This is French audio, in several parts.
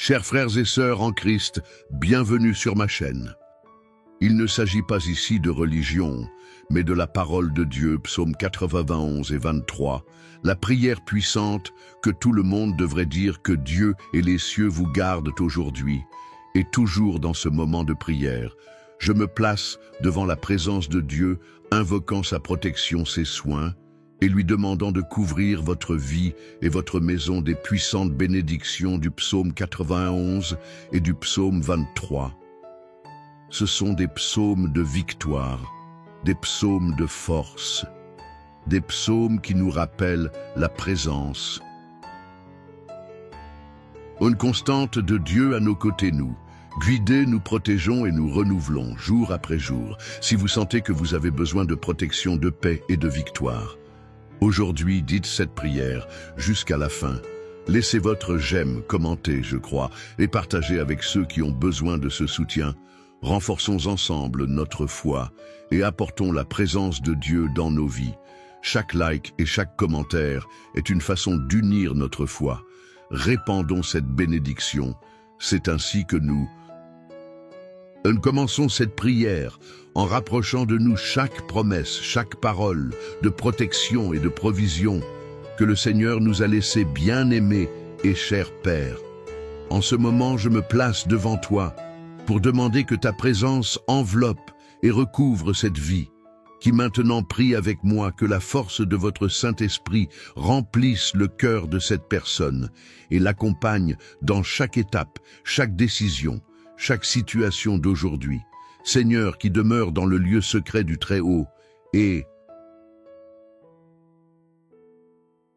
Chers frères et sœurs en Christ, bienvenue sur ma chaîne. Il ne s'agit pas ici de religion, mais de la parole de Dieu, psaume 91 et 23, la prière puissante que tout le monde devrait dire que Dieu et les cieux vous gardent aujourd'hui. Et toujours dans ce moment de prière, je me place devant la présence de Dieu, invoquant sa protection, ses soins, et lui demandant de couvrir votre vie et votre maison des puissantes bénédictions du psaume 91 et du psaume 23. Ce sont des psaumes de victoire, des psaumes de force, des psaumes qui nous rappellent la présence. Une constante de Dieu à nos côtés, nous. Guidés, nous protégeons et nous renouvelons jour après jour, si vous sentez que vous avez besoin de protection, de paix et de victoire. Aujourd'hui, dites cette prière jusqu'à la fin. Laissez votre j'aime, commentez, je crois, et partagez avec ceux qui ont besoin de ce soutien. Renforçons ensemble notre foi et apportons la présence de Dieu dans nos vies. Chaque like et chaque commentaire est une façon d'unir notre foi. Répandons cette bénédiction. C'est ainsi que nous commençons cette prière en rapprochant de nous chaque promesse, chaque parole de protection et de provision que le Seigneur nous a laissé bien-aimés et cher Père. En ce moment, je me place devant toi pour demander que ta présence enveloppe et recouvre cette vie, qui maintenant prie avec moi que la force de votre Saint-Esprit remplisse le cœur de cette personne et l'accompagne dans chaque étape, chaque décision, chaque situation d'aujourd'hui. Seigneur qui demeure dans le lieu secret du Très-Haut et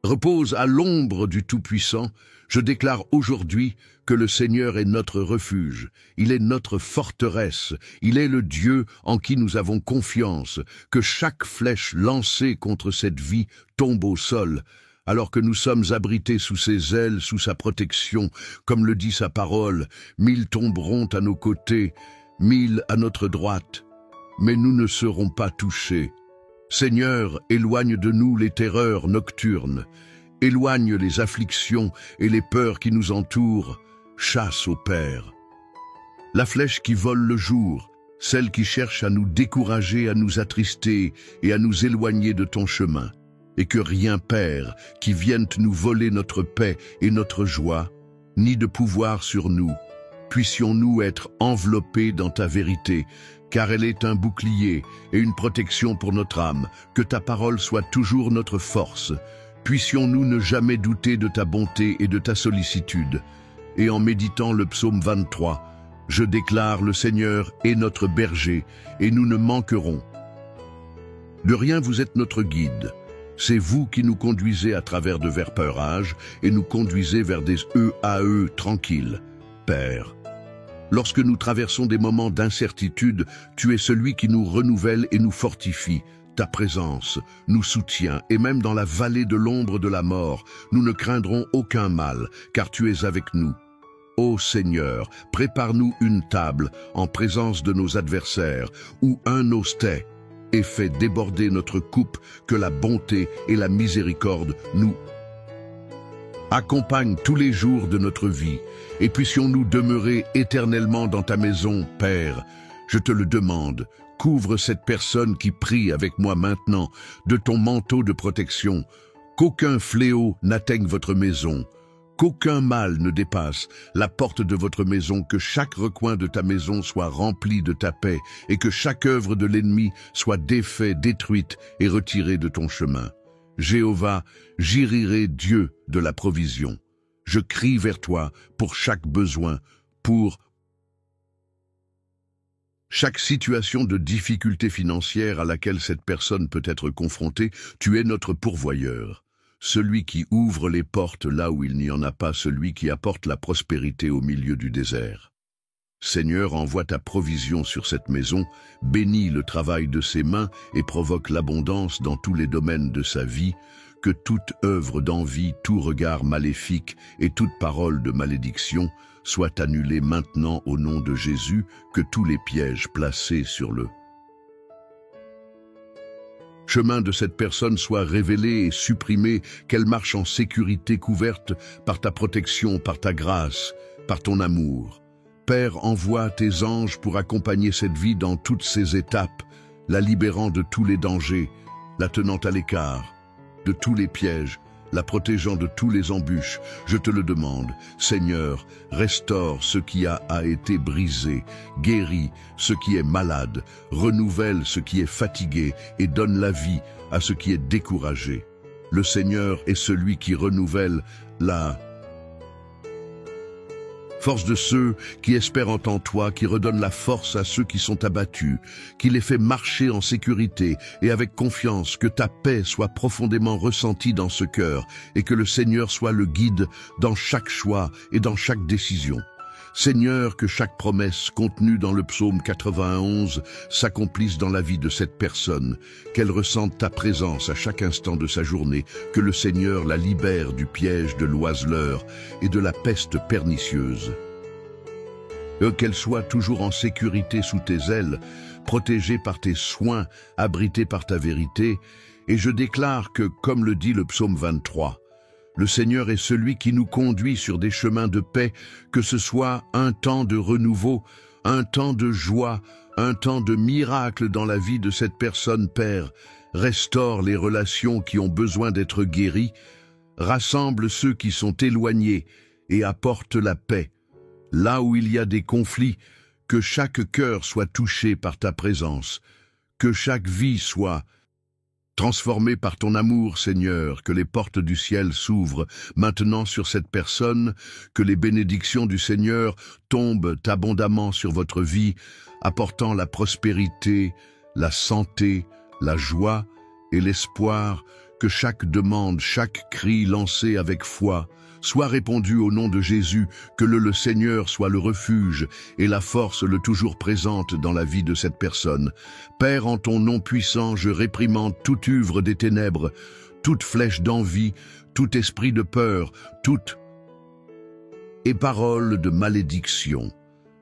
repose à l'ombre du Tout-Puissant, je déclare aujourd'hui que le Seigneur est notre refuge, il est notre forteresse, il est le Dieu en qui nous avons confiance, que chaque flèche lancée contre cette vie tombe au sol, alors que nous sommes abrités sous ses ailes, sous sa protection, comme le dit sa parole, 1000 tomberont à nos côtés, 1000 à notre droite, mais nous ne serons pas touchés. Seigneur, éloigne de nous les terreurs nocturnes, éloigne les afflictions et les peurs qui nous entourent, chasse au Père. La flèche qui vole le jour, celle qui cherche à nous décourager, à nous attrister et à nous éloigner de ton chemin, et que rien, Père, qui vienne nous voler notre paix et notre joie, ni de pouvoir sur nous. Puissions-nous être enveloppés dans ta vérité, car elle est un bouclier et une protection pour notre âme, que ta parole soit toujours notre force. Puissions-nous ne jamais douter de ta bonté et de ta sollicitude. Et en méditant le psaume 23, je déclare le Seigneur est notre berger, et nous ne manquerons. De rien vous êtes notre guide. C'est vous qui nous conduisez à travers de verts peurages et nous conduisez vers des EAE tranquilles. Père, lorsque nous traversons des moments d'incertitude, tu es celui qui nous renouvelle et nous fortifie. Ta présence nous soutient et même dans la vallée de l'ombre de la mort, nous ne craindrons aucun mal, car tu es avec nous. Ô Seigneur, prépare-nous une table en présence de nos adversaires ou un ostet, et fais déborder notre coupe, que la bonté et la miséricorde nous accompagnent tous les jours de notre vie, et puissions-nous demeurer éternellement dans ta maison, Père. Je te le demande, couvre cette personne qui prie avec moi maintenant de ton manteau de protection, qu'aucun fléau n'atteigne votre maison, qu'aucun mal ne dépasse la porte de votre maison, que chaque recoin de ta maison soit rempli de ta paix et que chaque œuvre de l'ennemi soit défaite, détruite et retirée de ton chemin. Jéhovah, Jireh, Dieu de la provision, je crie vers toi pour chaque besoin, pour chaque situation de difficulté financière à laquelle cette personne peut être confrontée. Tu es notre pourvoyeur. Celui qui ouvre les portes là où il n'y en a pas, celui qui apporte la prospérité au milieu du désert. Seigneur, envoie ta provision sur cette maison, bénis le travail de ses mains et provoque l'abondance dans tous les domaines de sa vie, que toute œuvre d'envie, tout regard maléfique et toute parole de malédiction soit annulée maintenant au nom de Jésus, que tous les pièges placés sur le chemin de cette personne soit révélé et supprimé, qu'elle marche en sécurité couverte par ta protection, par ta grâce. par ton amour. Père, envoie tes anges pour accompagner cette vie dans toutes ses étapes, la libérant de tous les dangers, la tenant à l'écart de tous les pièges, la protégeant de tous les embûches. Je te le demande, Seigneur, restaure ce qui a été brisé, guéris ce qui est malade, renouvelle ce qui est fatigué et donne la vie à ce qui est découragé. Le Seigneur est celui qui renouvelle la force de ceux qui espèrent en toi, qui redonne la force à ceux qui sont abattus, qui les fait marcher en sécurité et avec confiance, que ta paix soit profondément ressentie dans ce cœur et que le Seigneur soit le guide dans chaque choix et dans chaque décision. Seigneur, que chaque promesse contenue dans le psaume 91 s'accomplisse dans la vie de cette personne, qu'elle ressente ta présence à chaque instant de sa journée, que le Seigneur la libère du piège de l'oiseleur et de la peste pernicieuse. Qu'elle soit toujours en sécurité sous tes ailes, protégée par tes soins, abritée par ta vérité, et je déclare que, comme le dit le psaume 23, le Seigneur est celui qui nous conduit sur des chemins de paix, que ce soit un temps de renouveau, un temps de joie, un temps de miracle dans la vie de cette personne, Père. Restaure les relations qui ont besoin d'être guéries, rassemble ceux qui sont éloignés et apporte la paix. Là où il y a des conflits, que chaque cœur soit touché par ta présence, que chaque vie soit transformé par ton amour, Seigneur, que les portes du ciel s'ouvrent maintenant sur cette personne, que les bénédictions du Seigneur tombent abondamment sur votre vie, apportant la prospérité, la santé, la joie et l'espoir, que chaque demande, chaque cri lancé avec foi, soit répondu au nom de Jésus, que le Seigneur soit le refuge et la force le toujours présente dans la vie de cette personne. Père, en ton nom puissant, je réprimande toute œuvre des ténèbres, toute flèche d'envie, tout esprit de peur, toute parole de malédiction.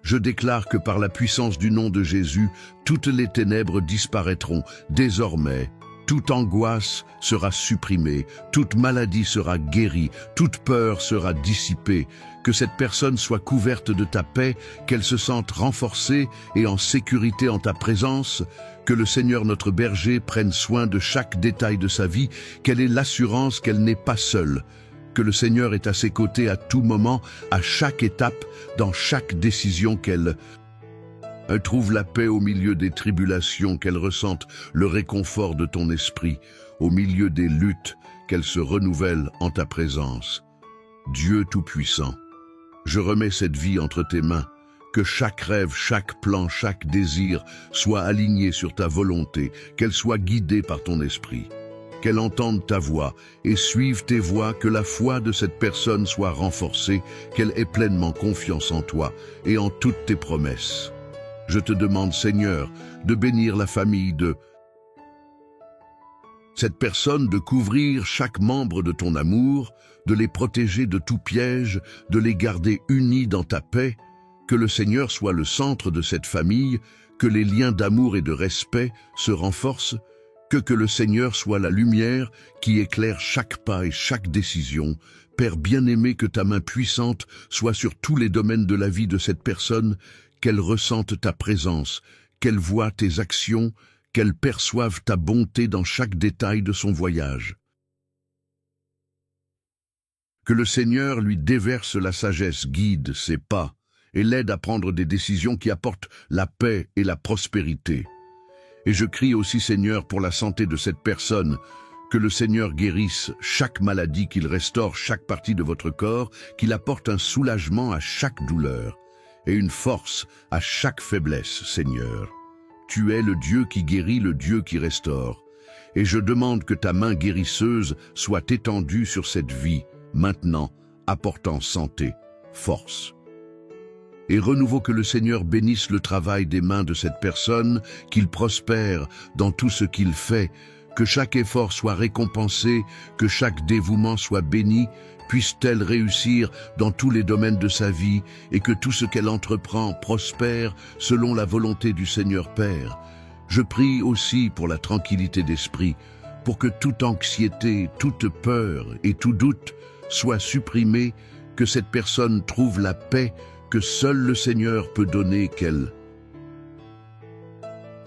Je déclare que par la puissance du nom de Jésus, toutes les ténèbres disparaîtront désormais. Toute angoisse sera supprimée, toute maladie sera guérie, toute peur sera dissipée, que cette personne soit couverte de ta paix, qu'elle se sente renforcée et en sécurité en ta présence, que le Seigneur notre berger prenne soin de chaque détail de sa vie, qu'elle ait l'assurance qu'elle n'est pas seule, que le Seigneur est à ses côtés à tout moment, à chaque étape, dans chaque décision qu'elle trouve la paix au milieu des tribulations, qu'elle ressente le réconfort de ton esprit, au milieu des luttes, qu'elle se renouvelle en ta présence. Dieu Tout-Puissant, je remets cette vie entre tes mains, que chaque rêve, chaque plan, chaque désir soit aligné sur ta volonté, qu'elle soit guidée par ton esprit, qu'elle entende ta voix et suive tes voies, que la foi de cette personne soit renforcée, qu'elle ait pleinement confiance en toi et en toutes tes promesses. Je te demande, Seigneur, de bénir la famille de cette personne, de couvrir chaque membre de ton amour, de les protéger de tout piège, de les garder unis dans ta paix, que le Seigneur soit le centre de cette famille, que les liens d'amour et de respect se renforcent, que le Seigneur soit la lumière qui éclaire chaque pas et chaque décision. Père bien-aimé, que ta main puissante soit sur tous les domaines de la vie de cette personne, qu'elle ressente ta présence, qu'elle voie tes actions, qu'elle perçoive ta bonté dans chaque détail de son voyage. Que le Seigneur lui déverse la sagesse, guide ses pas et l'aide à prendre des décisions qui apportent la paix et la prospérité. Et je crie aussi, Seigneur, pour la santé de cette personne, que le Seigneur guérisse chaque maladie, qu'il restaure chaque partie de votre corps, qu'il apporte un soulagement à chaque douleur et une force à chaque faiblesse, Seigneur. Tu es le Dieu qui guérit, le Dieu qui restaure. Et je demande que ta main guérisseuse soit étendue sur cette vie, maintenant, apportant santé, force et renouveau. Que le Seigneur bénisse le travail des mains de cette personne, qu'il prospère dans tout ce qu'il fait, que chaque effort soit récompensé, que chaque dévouement soit béni, puisse-t-elle réussir dans tous les domaines de sa vie et que tout ce qu'elle entreprend prospère selon la volonté du Seigneur Père. Je prie aussi pour la tranquillité d'esprit, pour que toute anxiété, toute peur et tout doute soient supprimés, que cette personne trouve la paix que seul le Seigneur peut donner, qu'elle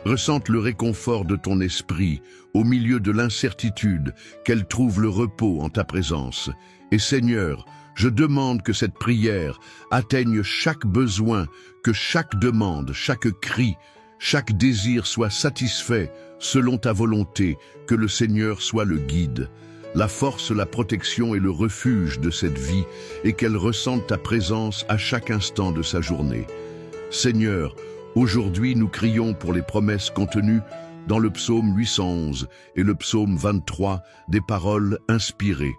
ressente le réconfort de ton esprit au milieu de l'incertitude, qu'elle trouve le repos en ta présence. Et Seigneur, je demande que cette prière atteigne chaque besoin, que chaque demande, chaque cri, chaque désir soit satisfait selon ta volonté, que le Seigneur soit le guide, la force, la protection et le refuge de cette vie, et qu'elle ressente ta présence à chaque instant de sa journée. Seigneur, aujourd'hui nous crions pour les promesses contenues dans le psaume 811 et le psaume 23, des paroles inspirées,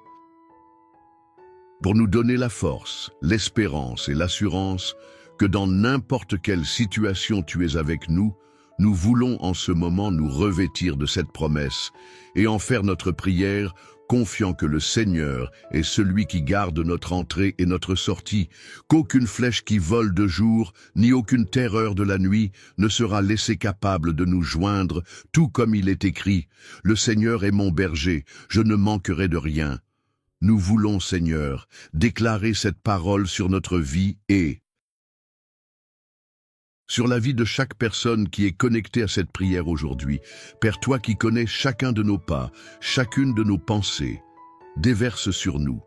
pour nous donner la force, l'espérance et l'assurance que dans n'importe quelle situation tu es avec nous. Nous voulons en ce moment nous revêtir de cette promesse et en faire notre prière, confiant que le Seigneur est celui qui garde notre entrée et notre sortie, qu'aucune flèche qui vole de jour, ni aucune terreur de la nuit ne sera laissée capable de nous joindre, tout comme il est écrit « Le Seigneur est mon berger, je ne manquerai de rien ». Nous voulons, Seigneur, déclarer cette parole sur notre vie et sur la vie de chaque personne qui est connectée à cette prière aujourd'hui. Père, toi qui connais chacun de nos pas, chacune de nos pensées, déverse sur nous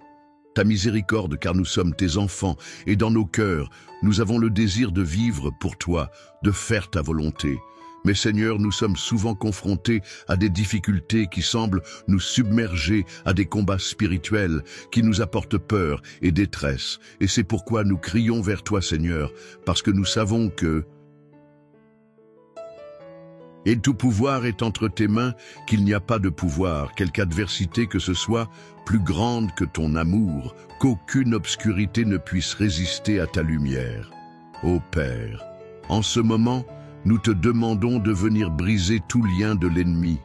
ta miséricorde, car nous sommes tes enfants, et dans nos cœurs, nous avons le désir de vivre pour toi, de faire ta volonté. Mais Seigneur, nous sommes souvent confrontés à des difficultés qui semblent nous submerger, à des combats spirituels qui nous apportent peur et détresse. Et c'est pourquoi nous crions vers toi, Seigneur, parce que nous savons que et tout pouvoir est entre tes mains, qu'il n'y a pas de pouvoir, quelque adversité que ce soit, plus grande que ton amour, qu'aucune obscurité ne puisse résister à ta lumière. Ô Père, en ce moment, nous te demandons de venir briser tout lien de l'ennemi,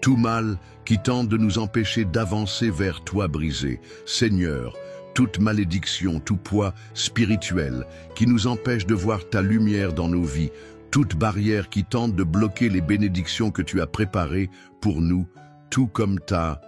tout mal qui tente de nous empêcher d'avancer vers toi brisé. Seigneur, toute malédiction, tout poids spirituel qui nous empêche de voir ta lumière dans nos vies, toute barrière qui tente de bloquer les bénédictions que tu as préparées pour nous, tout comme ta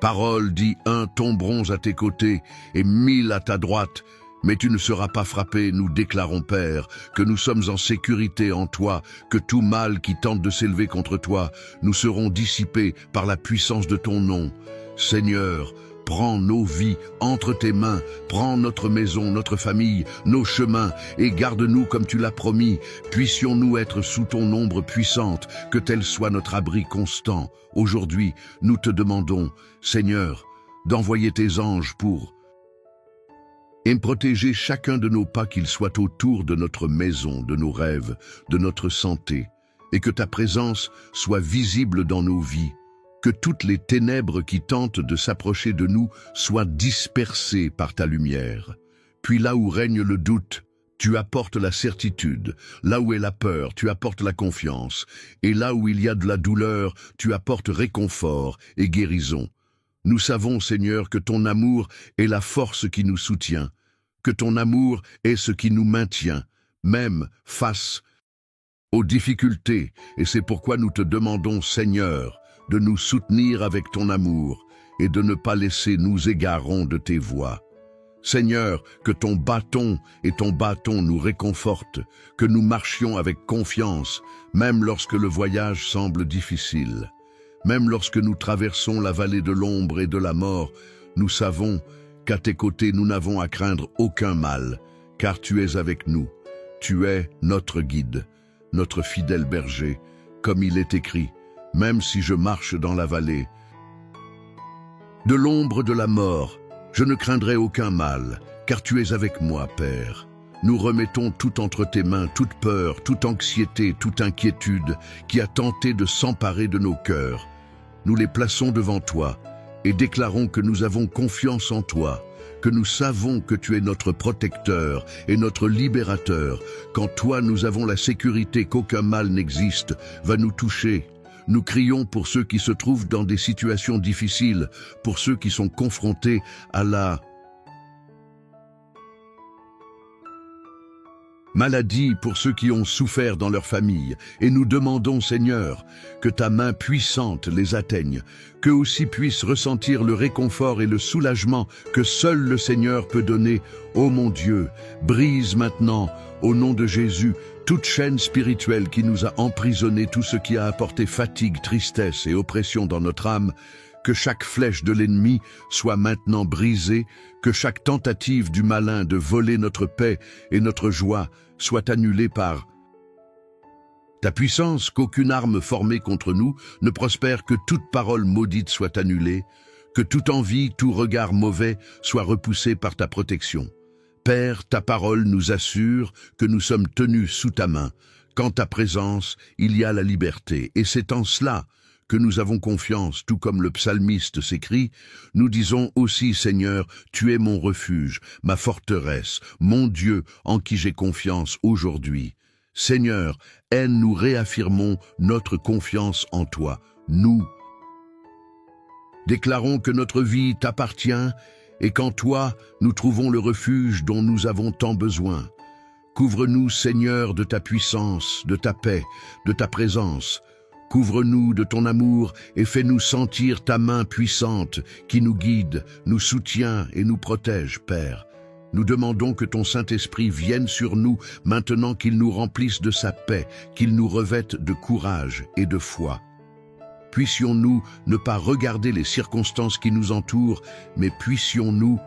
parole dit, 1 tomberont à tes côtés et 1000 à ta droite, mais tu ne seras pas frappé. Nous déclarons, Père, que nous sommes en sécurité en toi, que tout mal qui tente de s'élever contre toi, nous serons dissipés par la puissance de ton nom. Seigneur, prends nos vies entre tes mains, prends notre maison, notre famille, nos chemins, et garde-nous comme tu l'as promis. Puissions-nous être sous ton ombre puissante, que tel soit notre abri constant. Aujourd'hui, nous te demandons, Seigneur, d'envoyer tes anges pour et protéger chacun de nos pas, qu'ils soient autour de notre maison, de nos rêves, de notre santé, et que ta présence soit visible dans nos vies, que toutes les ténèbres qui tentent de s'approcher de nous soient dispersées par ta lumière. Puis là où règne le doute, tu apportes la certitude, là où est la peur, tu apportes la confiance, et là où il y a de la douleur, tu apportes réconfort et guérison. Nous savons, Seigneur, que ton amour est la force qui nous soutient, que ton amour est ce qui nous maintient, même face aux difficultés, et c'est pourquoi nous te demandons, Seigneur, de nous soutenir avec ton amour et de ne pas laisser nous égarons de tes voies. Seigneur, que ton bâton nous réconfortent, que nous marchions avec confiance, même lorsque le voyage semble difficile. Même lorsque nous traversons la vallée de l'ombre et de la mort, nous savons qu'à tes côtés nous n'avons à craindre aucun mal, car tu es avec nous. Tu es notre guide, notre fidèle berger, comme il est écrit, même si je marche dans la vallée de l'ombre de la mort, je ne craindrai aucun mal, car tu es avec moi, Père. Nous remettons tout entre tes mains, toute peur, toute anxiété, toute inquiétude qui a tenté de s'emparer de nos cœurs. Nous les plaçons devant toi et déclarons que nous avons confiance en toi, que nous savons que tu es notre protecteur et notre libérateur. Qu'en toi nous avons la sécurité qu'aucun mal n'existe, va nous toucher. Nous crions pour ceux qui se trouvent dans des situations difficiles, pour ceux qui sont confrontés à la Maladie pour ceux qui ont souffert dans leur famille, et nous demandons, Seigneur, que ta main puissante les atteigne, qu'eux aussi puissent ressentir le réconfort et le soulagement que seul le Seigneur peut donner. Ô mon Dieu, brise maintenant, au nom de Jésus, toute chaîne spirituelle qui nous a emprisonnés, tout ce qui a apporté fatigue, tristesse et oppression dans notre âme. Que chaque flèche de l'ennemi soit maintenant brisée, que chaque tentative du malin de voler notre paix et notre joie soit annulée par ta puissance, qu'aucune arme formée contre nous ne prospère, que toute parole maudite soit annulée, que toute envie, tout regard mauvais soit repoussé par ta protection. Père, ta parole nous assure que nous sommes tenus sous ta main. Qu'en ta présence, il y a la liberté, et c'est en cela que nous avons confiance, tout comme le psalmiste s'écrit. Nous disons aussi, Seigneur, tu es mon refuge, ma forteresse, mon Dieu en qui j'ai confiance aujourd'hui. Seigneur, nous réaffirmons notre confiance en toi. Nous déclarons que notre vie t'appartient et qu'en toi, nous trouvons le refuge dont nous avons tant besoin. Couvre-nous, Seigneur, de ta puissance, de ta paix, de ta présence. Couvre-nous de ton amour et fais-nous sentir ta main puissante qui nous guide, nous soutient et nous protège, Père. Nous demandons que ton Saint-Esprit vienne sur nous maintenant, qu'il nous remplisse de sa paix, qu'il nous revête de courage et de foi. Puissions-nous ne pas regarder les circonstances qui nous entourent, mais puissions-nous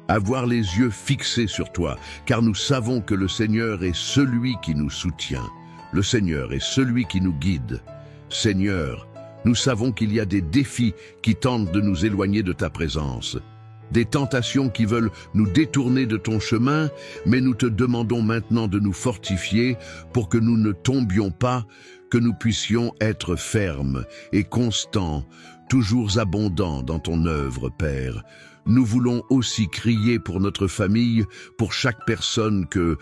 avoir les yeux fixés sur toi, car nous savons que le Seigneur est celui qui nous soutient. Le Seigneur est celui qui nous guide. Seigneur, nous savons qu'il y a des défis qui tentent de nous éloigner de ta présence, des tentations qui veulent nous détourner de ton chemin, mais nous te demandons maintenant de nous fortifier pour que nous ne tombions pas, que nous puissions être fermes et constants, toujours abondants dans ton œuvre, Père. Nous voulons aussi crier pour notre famille, pour chaque personne que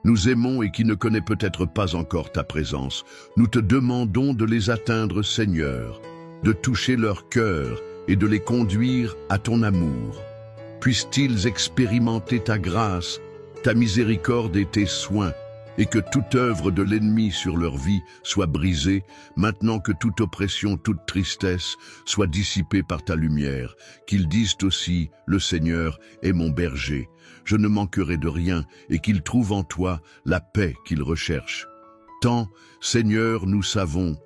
nous aimons et qui ne connaît peut-être pas encore ta présence. Nous te demandons de les atteindre, Seigneur, de toucher leur cœur et de les conduire à ton amour. Puissent-ils expérimenter ta grâce, ta miséricorde et tes soins, et que toute œuvre de l'ennemi sur leur vie soit brisée, maintenant que toute oppression, toute tristesse soit dissipée par ta lumière, qu'ils disent aussi, le Seigneur est mon berger, je ne manquerai de rien, et qu'ils trouvent en toi la paix qu'ils recherchent. Tant, Seigneur, nous savons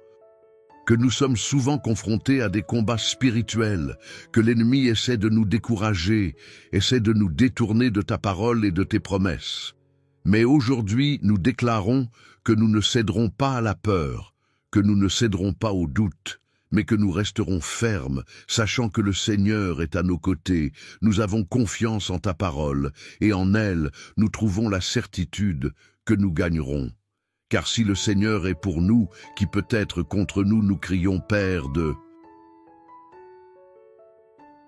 que nous sommes souvent confrontés à des combats spirituels, que l'ennemi essaie de nous décourager, essaie de nous détourner de ta parole et de tes promesses. Mais aujourd'hui, nous déclarons que nous ne céderons pas à la peur, que nous ne céderons pas au doute, mais que nous resterons fermes, sachant que le Seigneur est à nos côtés. Nous avons confiance en ta parole, et en elle, nous trouvons la certitude que nous gagnerons. Car si le Seigneur est pour nous, qui peut être contre nous, nous crions Père de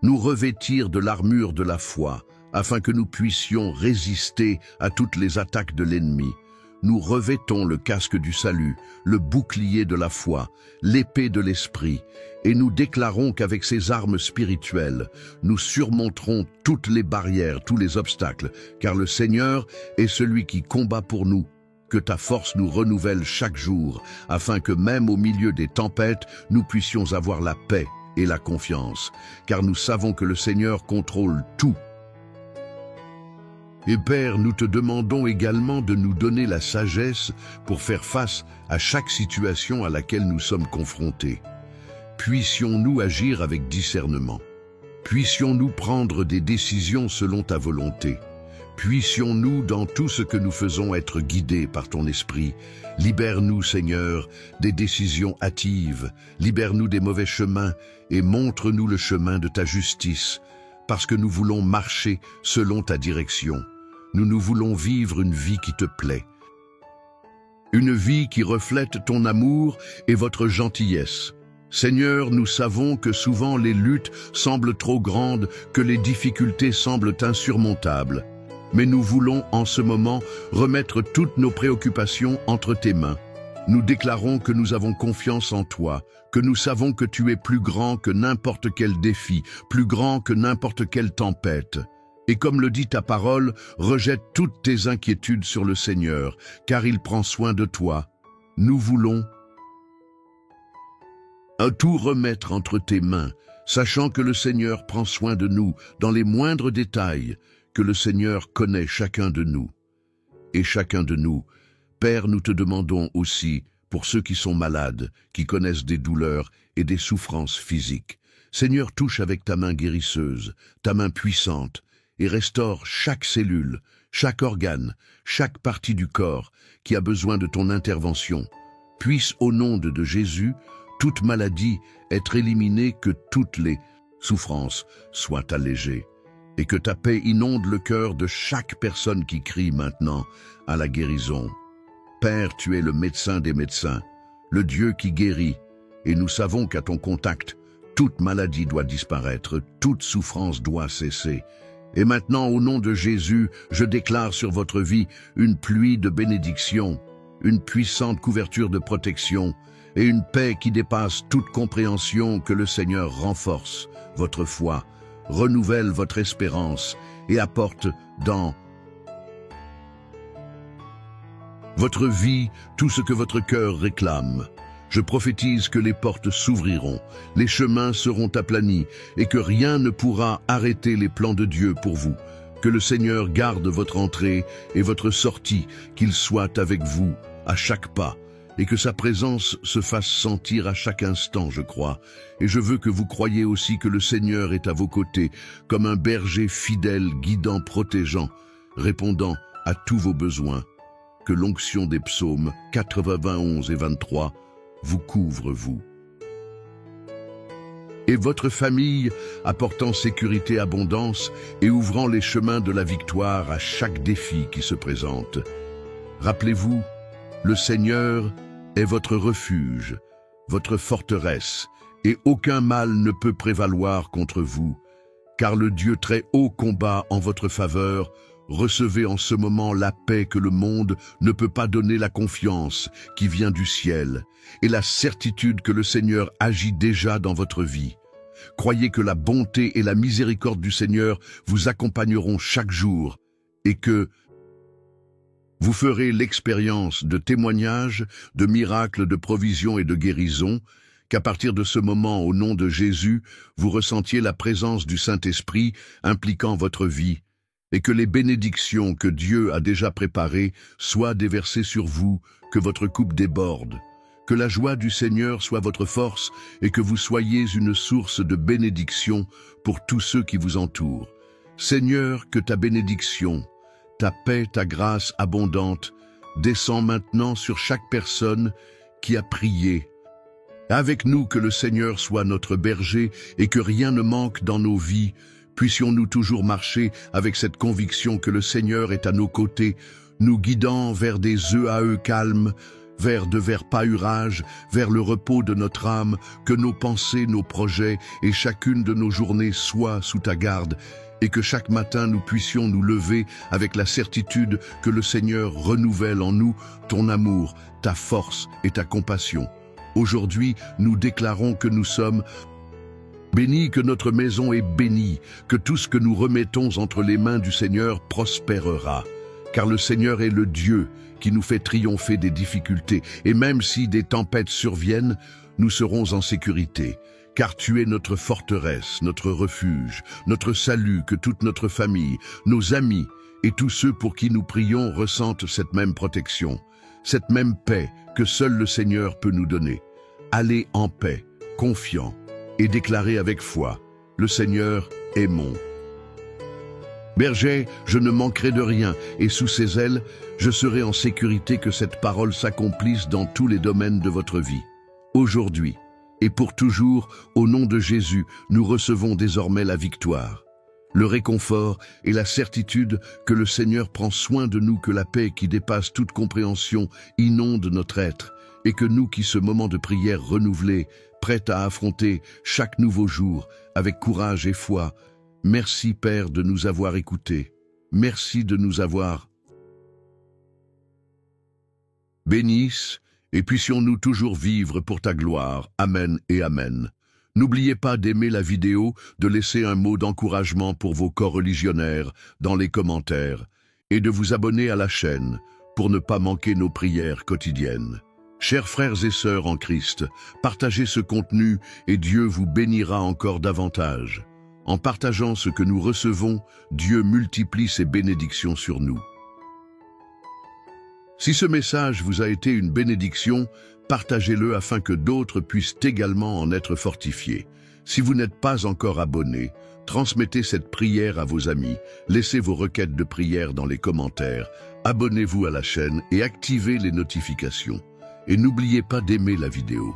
nous revêtir de l'armure de la foi, afin que nous puissions résister à toutes les attaques de l'ennemi. Nous revêtons le casque du salut, le bouclier de la foi, l'épée de l'esprit, et nous déclarons qu'avec ces armes spirituelles, nous surmonterons toutes les barrières, tous les obstacles, car le Seigneur est celui qui combat pour nous. Que ta force nous renouvelle chaque jour, afin que même au milieu des tempêtes, nous puissions avoir la paix et la confiance, car nous savons que le Seigneur contrôle tout. Et Père, nous te demandons également de nous donner la sagesse pour faire face à chaque situation à laquelle nous sommes confrontés. Puissions-nous agir avec discernement. Puissions-nous prendre des décisions selon ta volonté. Puissions-nous dans tout ce que nous faisons être guidés par ton esprit. Libère-nous, Seigneur, des décisions hâtives. Libère-nous des mauvais chemins et montre-nous le chemin de ta justice, parce que nous voulons marcher selon ta direction. Nous voulons vivre une vie qui te plaît. Une vie qui reflète ton amour et votre gentillesse. Seigneur, nous savons que souvent les luttes semblent trop grandes, que les difficultés semblent insurmontables. Mais nous voulons en ce moment remettre toutes nos préoccupations entre tes mains. Nous déclarons que nous avons confiance en toi, que nous savons que tu es plus grand que n'importe quel défi, plus grand que n'importe quelle tempête. Et comme le dit ta parole, rejette toutes tes inquiétudes sur le Seigneur, car il prend soin de toi. Nous voulons à tout remettre entre tes mains, sachant que le Seigneur prend soin de nous dans les moindres détails, que le Seigneur connaît chacun de nous. Et chacun de nous, Père, nous te demandons aussi, pour ceux qui sont malades, qui connaissent des douleurs et des souffrances physiques, Seigneur, touche avec ta main guérisseuse, ta main puissante, et restaure chaque cellule, chaque organe, chaque partie du corps qui a besoin de ton intervention. Puisse, au nom de Jésus, toute maladie être éliminée, que toutes les souffrances soient allégées, et que ta paix inonde le cœur de chaque personne qui crie maintenant à la guérison. Père, tu es le médecin des médecins, le Dieu qui guérit, et nous savons qu'à ton contact, toute maladie doit disparaître, toute souffrance doit cesser. Et maintenant, au nom de Jésus, je déclare sur votre vie une pluie de bénédiction, une puissante couverture de protection et une paix qui dépasse toute compréhension, que le Seigneur renforce votre foi, renouvelle votre espérance et apporte dans votre vie tout ce que votre cœur réclame. Je prophétise que les portes s'ouvriront, les chemins seront aplanis et que rien ne pourra arrêter les plans de Dieu pour vous. Que le Seigneur garde votre entrée et votre sortie, qu'il soit avec vous à chaque pas et que sa présence se fasse sentir à chaque instant, je crois. Et je veux que vous croyiez aussi que le Seigneur est à vos côtés, comme un berger fidèle, guidant, protégeant, répondant à tous vos besoins. Que l'onction des psaumes 91 et 23 vous couvre, vous et votre famille, apportant sécurité, abondance et ouvrant les chemins de la victoire à chaque défi qui se présente. Rappelez-vous, le Seigneur est votre refuge, votre forteresse, et aucun mal ne peut prévaloir contre vous, car le Dieu très haut combat en votre faveur. Recevez en ce moment la paix que le monde ne peut pas donner, la confiance qui vient du ciel, et la certitude que le Seigneur agit déjà dans votre vie. Croyez que la bonté et la miséricorde du Seigneur vous accompagneront chaque jour, et que vous ferez l'expérience de témoignages, de miracles, de provisions et de guérisons, qu'à partir de ce moment, au nom de Jésus, vous ressentiez la présence du Saint-Esprit impliquant votre vie, et que les bénédictions que Dieu a déjà préparées soient déversées sur vous, que votre coupe déborde, que la joie du Seigneur soit votre force et que vous soyez une source de bénédiction pour tous ceux qui vous entourent. Seigneur, que ta bénédiction, ta paix, ta grâce abondante descend maintenant sur chaque personne qui a prié. Avec nous, que le Seigneur soit notre berger et que rien ne manque dans nos vies. Puissions-nous toujours marcher avec cette conviction que le Seigneur est à nos côtés, nous guidant vers des EAE calmes, vers de verts pâturages, vers le repos de notre âme, que nos pensées, nos projets et chacune de nos journées soient sous ta garde, et que chaque matin nous puissions nous lever avec la certitude que le Seigneur renouvelle en nous ton amour, ta force et ta compassion. Aujourd'hui, nous déclarons que nous sommes bénis, que notre maison est bénie, que tout ce que nous remettons entre les mains du Seigneur prospérera. Car le Seigneur est le Dieu qui nous fait triompher des difficultés, et même si des tempêtes surviennent, nous serons en sécurité. Car tu es notre forteresse, notre refuge, notre salut, que toute notre famille, nos amis et tous ceux pour qui nous prions ressentent cette même protection, cette même paix que seul le Seigneur peut nous donner. Allez en paix, confiants, et déclarez avec foi, le Seigneur est mon berger, je ne manquerai de rien, et sous ses ailes, je serai en sécurité. Que cette parole s'accomplisse dans tous les domaines de votre vie. Aujourd'hui, et pour toujours, au nom de Jésus, nous recevons désormais la victoire, le réconfort et la certitude que le Seigneur prend soin de nous, que la paix qui dépasse toute compréhension inonde notre être, et que nous qui, ce moment de prière renouvelé, prêts à affronter chaque nouveau jour avec courage et foi, merci Père de nous avoir écoutés, merci de nous avoir bénisse, et puissions-nous toujours vivre pour ta gloire. Amen et Amen. N'oubliez pas d'aimer la vidéo, de laisser un mot d'encouragement pour vos coreligionnaires dans les commentaires et de vous abonner à la chaîne pour ne pas manquer nos prières quotidiennes. Chers frères et sœurs en Christ, partagez ce contenu et Dieu vous bénira encore davantage. En partageant ce que nous recevons, Dieu multiplie ses bénédictions sur nous. Si ce message vous a été une bénédiction, partagez-le afin que d'autres puissent également en être fortifiés. Si vous n'êtes pas encore abonné, transmettez cette prière à vos amis, laissez vos requêtes de prière dans les commentaires, abonnez-vous à la chaîne et activez les notifications. Et n'oubliez pas d'aimer la vidéo.